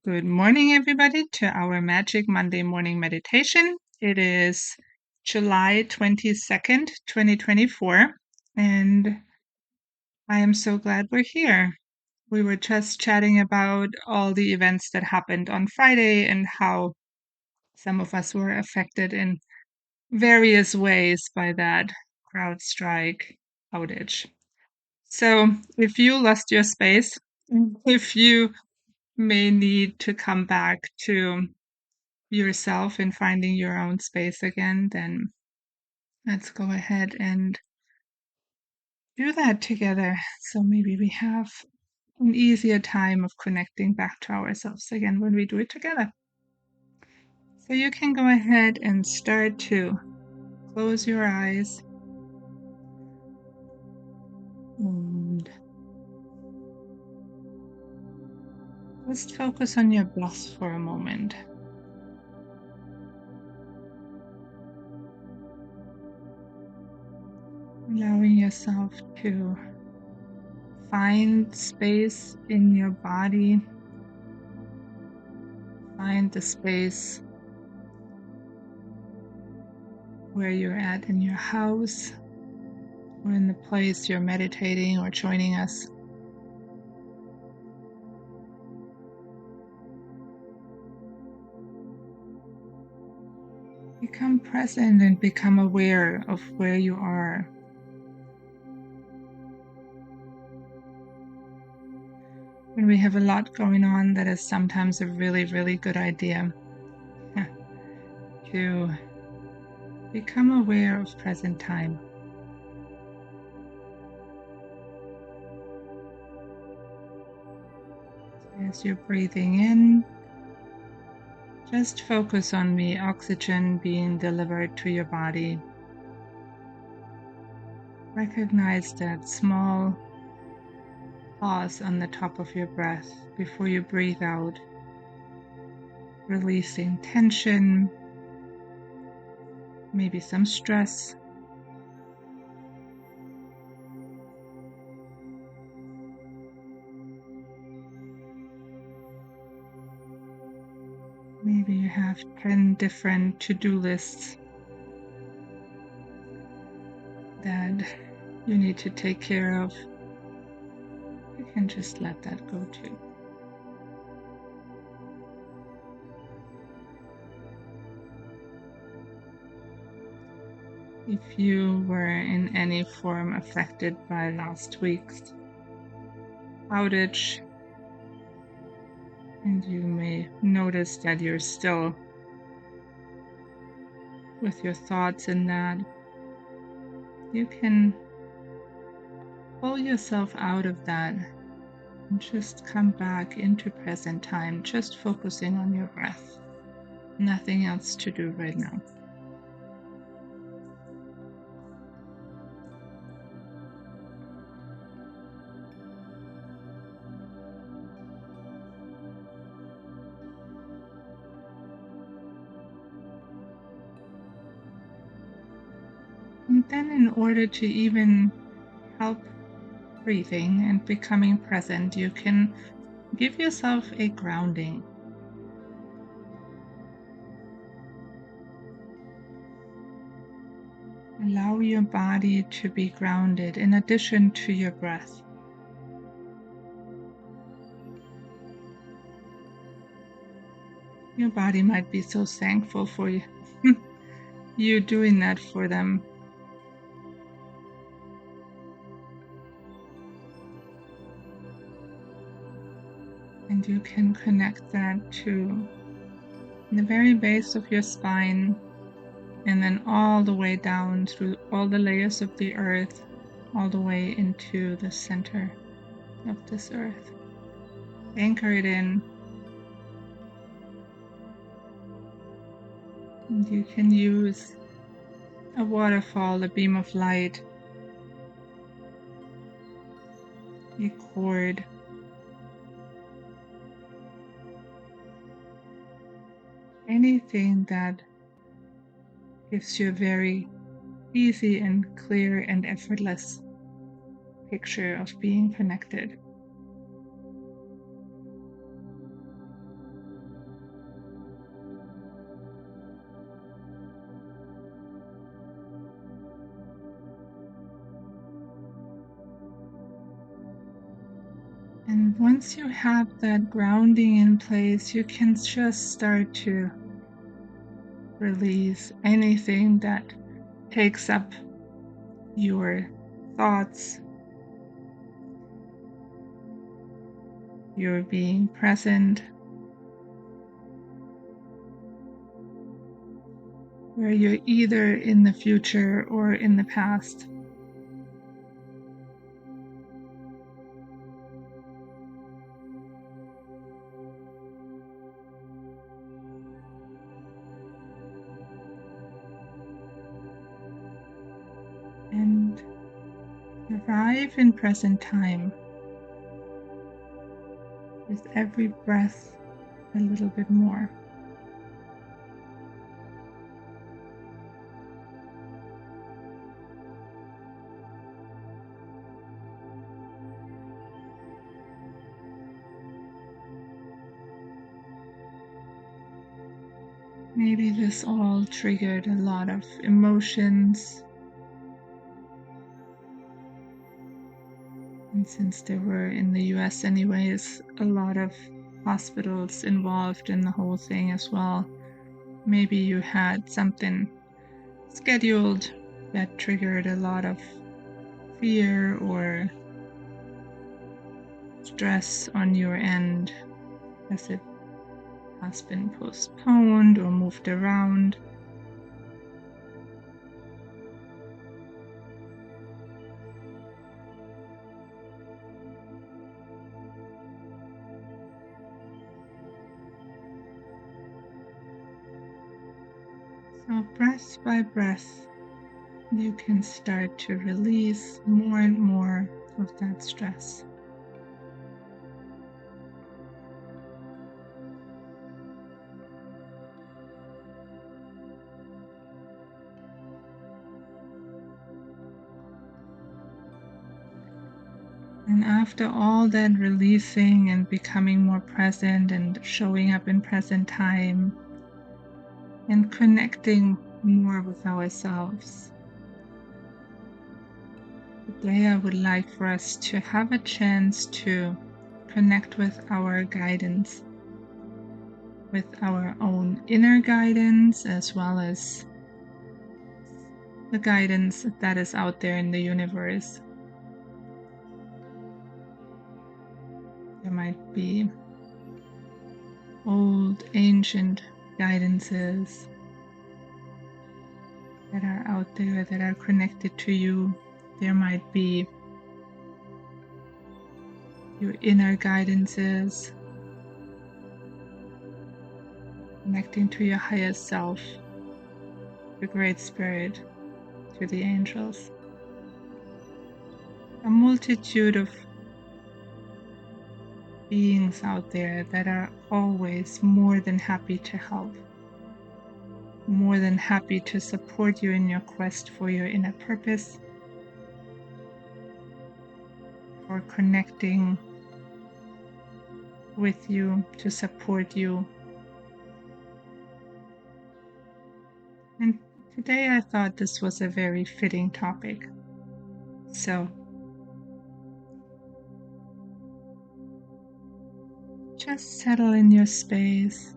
Good morning, everybody, to our Magic Monday morning meditation. It is July 22nd, 2024, and I am so glad we're here. We were just chatting about all the events that happened on Friday and how some of us were affected in various ways by that CrowdStrike outage. So if you lost your space, if you may need to come back to yourself and finding your own space again, then let's go ahead and do that together. So maybe we have an easier time of connecting back to ourselves again when we do it together. So you can go ahead and start to close your eyes and just focus on your breath for a moment. Allowing yourself to find space in your body, find the space where you're at in your house or in the place you're meditating or joining us. Become present and become aware of where you are. When we have a lot going on, that is sometimes a really, really good idea to become aware of present time. As you're breathing in, just focus on the oxygen being delivered to your body. Recognize that small pause on the top of your breath before you breathe out, releasing tension, maybe some stress. Maybe you have 10 different to-do lists that you need to take care of. You can just let that go too. If you were in any form affected by last week's outage, and you may notice that you're still with your thoughts in that, you can pull yourself out of that and just come back into present time, just focusing on your breath. Nothing else to do right now. And then in order to even help breathing and becoming present, you can give yourself a grounding. Allow your body to be grounded in addition to your breath. Your body might be so thankful for you, you doing that for them. And you can connect that to the very base of your spine, and then all the way down through all the layers of the earth, all the way into the center of this earth. Anchor it in. And you can use a waterfall, a beam of light, a cord, anything that gives you a very easy and clear and effortless picture of being connected. Once you have that grounding in place, you can just start to release anything that takes up your thoughts, your being present, where you're either in the future or in the past. And arrive in present time with every breath a little bit more. Maybe this all triggered a lot of emotions. And since there were in the US anyways a lot of hospitals involved in the whole thing as well, maybe you had something scheduled that triggered a lot of fear or stress on your end as it has been postponed or moved around. So breath by breath, you can start to release more and more of that stress. And after all that releasing and becoming more present and showing up in present time and connecting more with ourselves, today I would like for us to have a chance to connect with our guidance, with our own inner guidance, as well as the guidance that is out there in the universe. There might be old, ancient guidances that are out there that are connected to you. There might be your inner guidances, connecting to your higher self, the Great Spirit, to the angels. A multitude of beings out there that are always more than happy to help, more than happy to support you in your quest for your inner purpose, for connecting with you, to support you. And today I thought this was a very fitting topic. So just settle in your space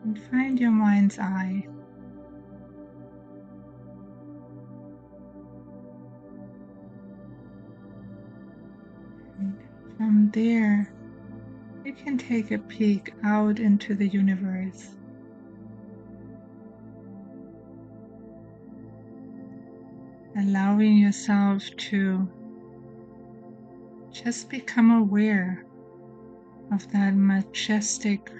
and find your mind's eye. And from there, you can take a peek out into the universe. Allowing yourself to just become aware of that majestic,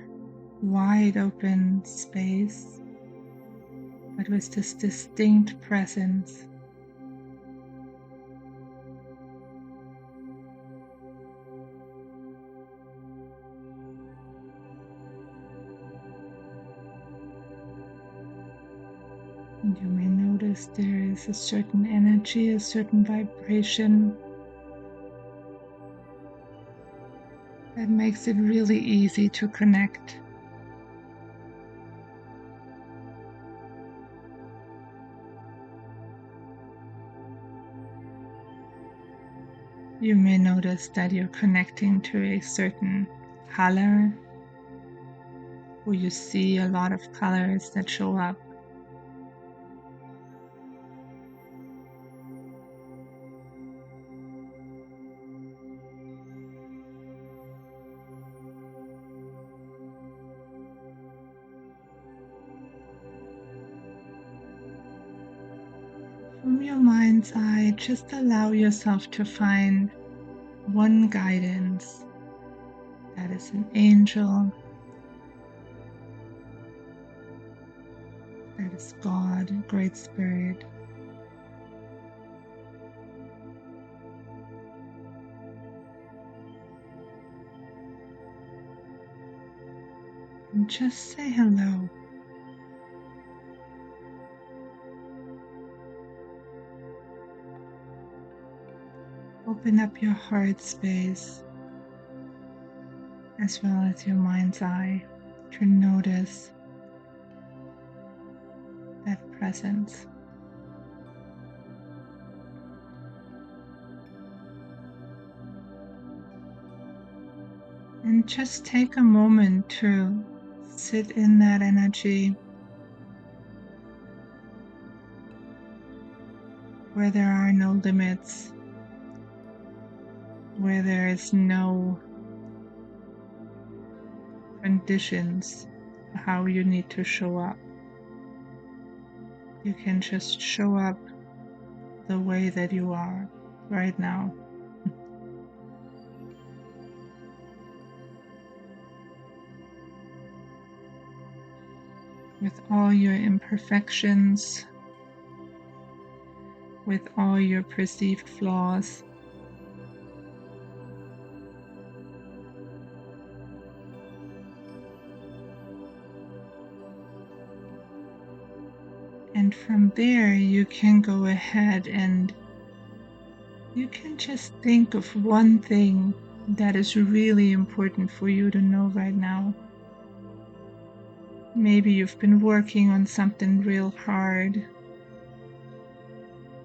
wide open space, but with this distinct presence. And you may notice there is a certain energy, a certain vibration that makes it really easy to connect. You may notice that you're connecting to a certain color, or you see a lot of colors that show up. From your mind's eye, just allow yourself to find one guidance that is an angel, that is God, a great spirit. And just say hello. Open up your heart space as well as your mind's eye to notice that presence. And just take a moment to sit in that energy where there are no limits, where there is no conditions for how you need to show up. You can just show up the way that you are right now. With all your imperfections, with all your perceived flaws. And from there, you can go ahead and you can just think of one thing that is really important for you to know right now. Maybe you've been working on something real hard.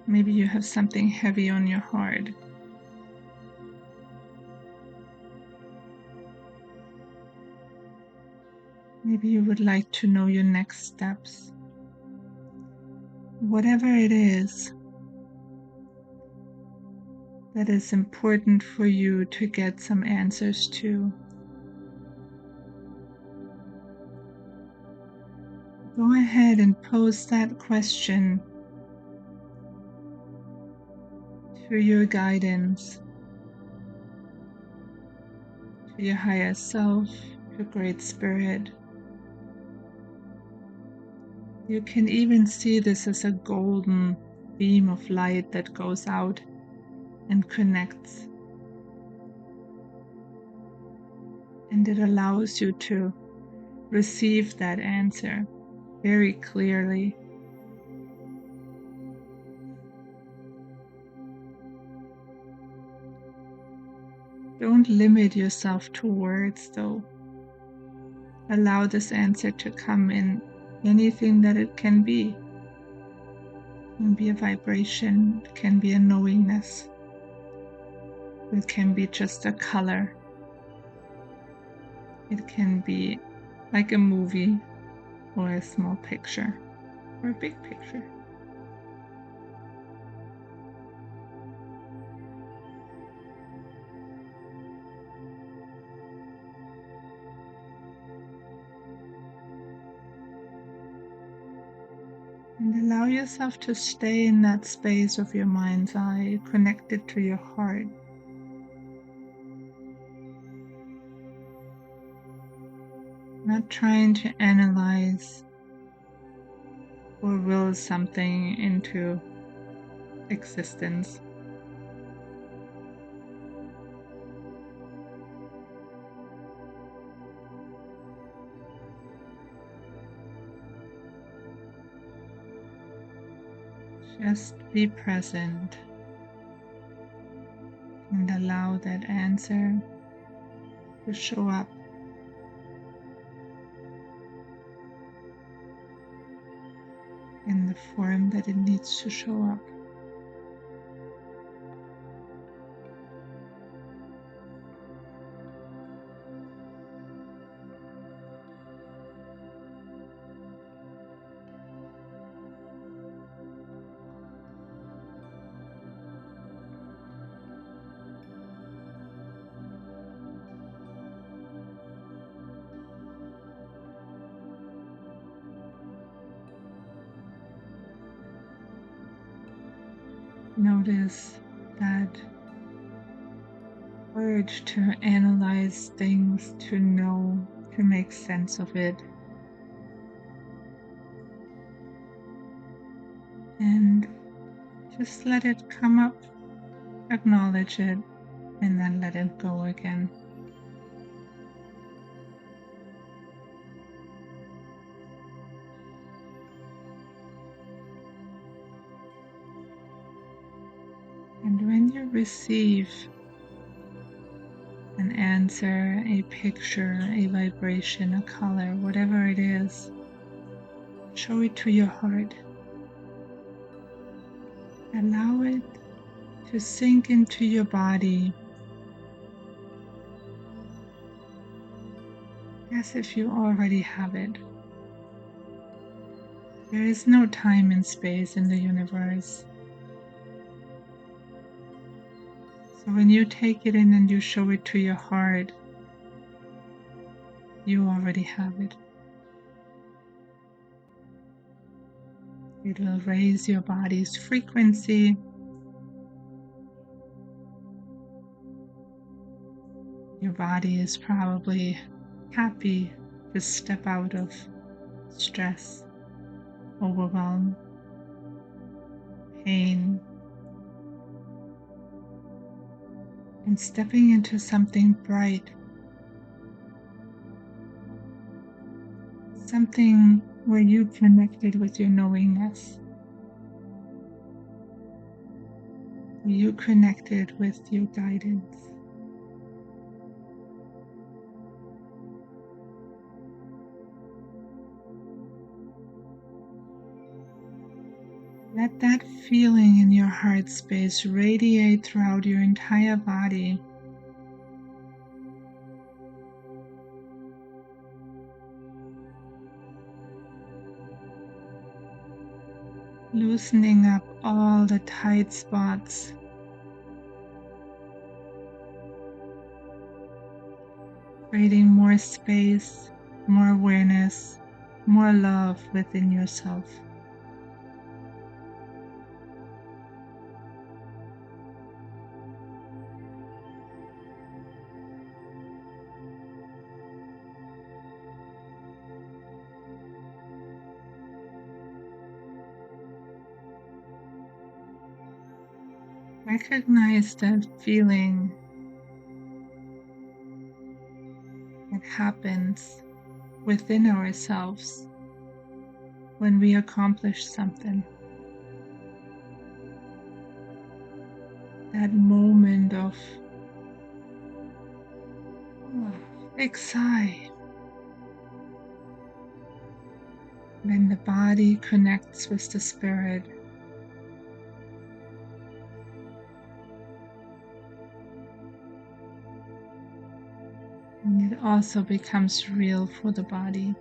Maybe you have something heavy on your heart. Maybe you would like to know your next steps. Whatever it is that is important for you to get some answers to, go ahead and pose that question to your guidance, to your higher self, your great spirit. You can even see this as a golden beam of light that goes out and connects. And it allows you to receive that answer very clearly. Don't limit yourself to words, though. Allow this answer to come in anything that it can be. It can be a vibration, it can be a knowingness, it can be just a color, it can be like a movie or a small picture or a big picture. And allow yourself to stay in that space of your mind's eye, connected to your heart. Not trying to analyze or will something into existence. Just be present and allow that answer to show up in the form that it needs to show up. Notice that urge to analyze things, to know, to make sense of it. And just let it come up, acknowledge it, and then let it go again. And when you receive an answer, a picture, a vibration, a color, whatever it is, show it to your heart. Allow it to sink into your body as if you already have it. There is no time and space in the universe. So when you take it in and you show it to your heart, you already have it. It will raise your body's frequency. Your body is probably happy to step out of stress, overwhelm, pain, and stepping into something bright, something where you connected with your knowingness, where you connected with your guidance. Let that feeling in your heart space radiate throughout your entire body. Loosening up all the tight spots. Creating more space, more awareness, more love within yourself. Recognize that feeling that happens within ourselves when we accomplish something. That moment of big sigh. When the body connects with the spirit. And it also becomes real for the body.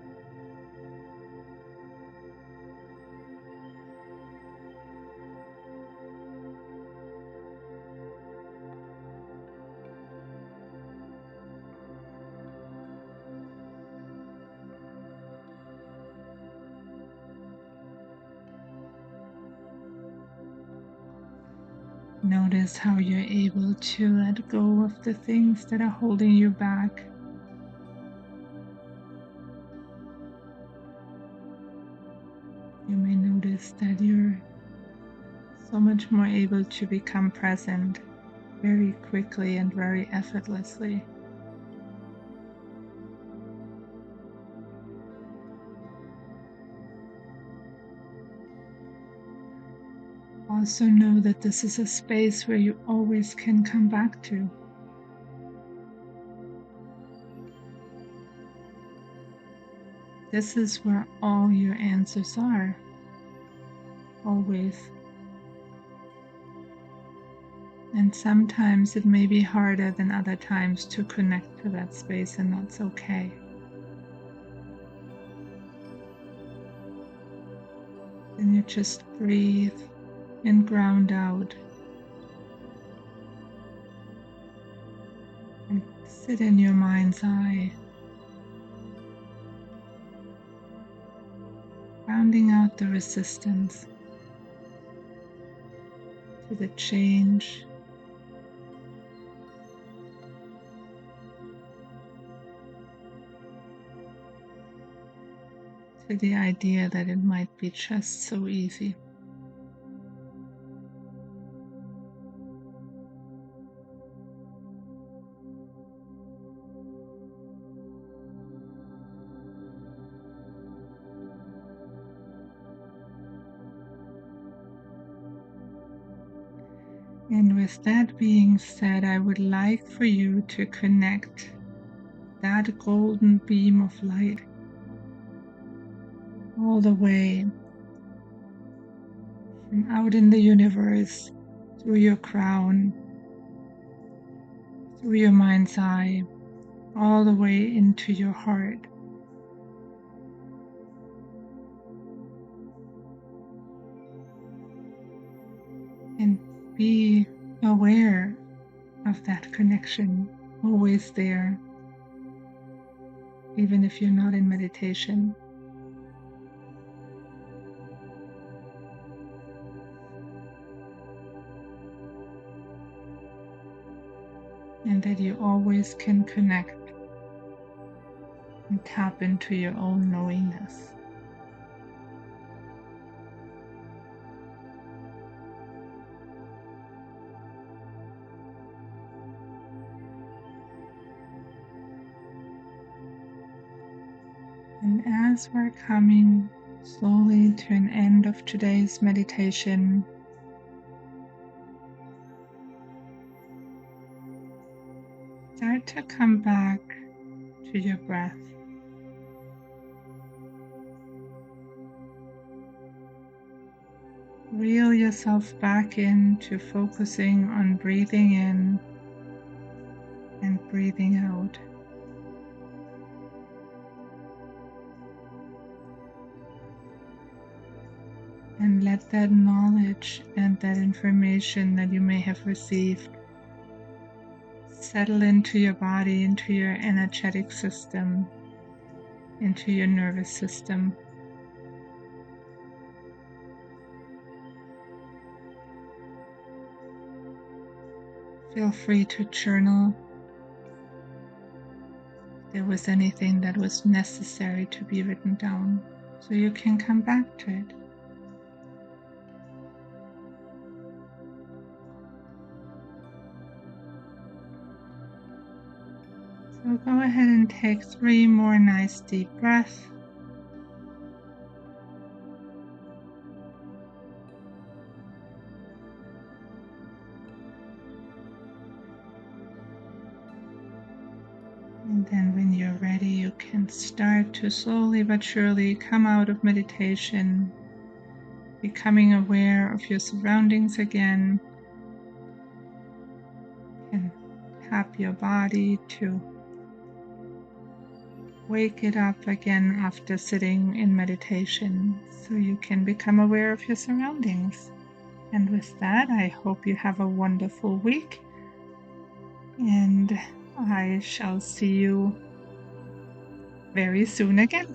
Notice how you're able to let go of the things that are holding you back. You may notice that you're so much more able to become present very quickly and very effortlessly. Also know that this is a space where you always can come back to. This is where all your answers are, always. And sometimes it may be harder than other times to connect to that space, and that's okay. Then you just breathe and ground out. And sit in your mind's eye. Grounding out the resistance to the change, to the idea that it might be just so easy. And with that being said, I would like for you to connect that golden beam of light all the way from out in the universe, through your crown, through your mind's eye, all the way into your heart. And be aware of that connection, always there, even if you're not in meditation. And that you always can connect and tap into your own knowingness. And as we're coming slowly to an end of today's meditation, start to come back to your breath. Reel yourself back into focusing on breathing in and breathing out. And let that knowledge and that information that you may have received settle into your body, into your energetic system, into your nervous system. Feel free to journal if there was anything that was necessary to be written down, so you can come back to it. So go ahead and take 3 more nice deep breaths. And then when you're ready, you can start to slowly but surely come out of meditation, becoming aware of your surroundings again, and tap your body to wake it up again after sitting in meditation, so you can become aware of your surroundings. And with that, I hope you have a wonderful week, and I shall see you very soon again.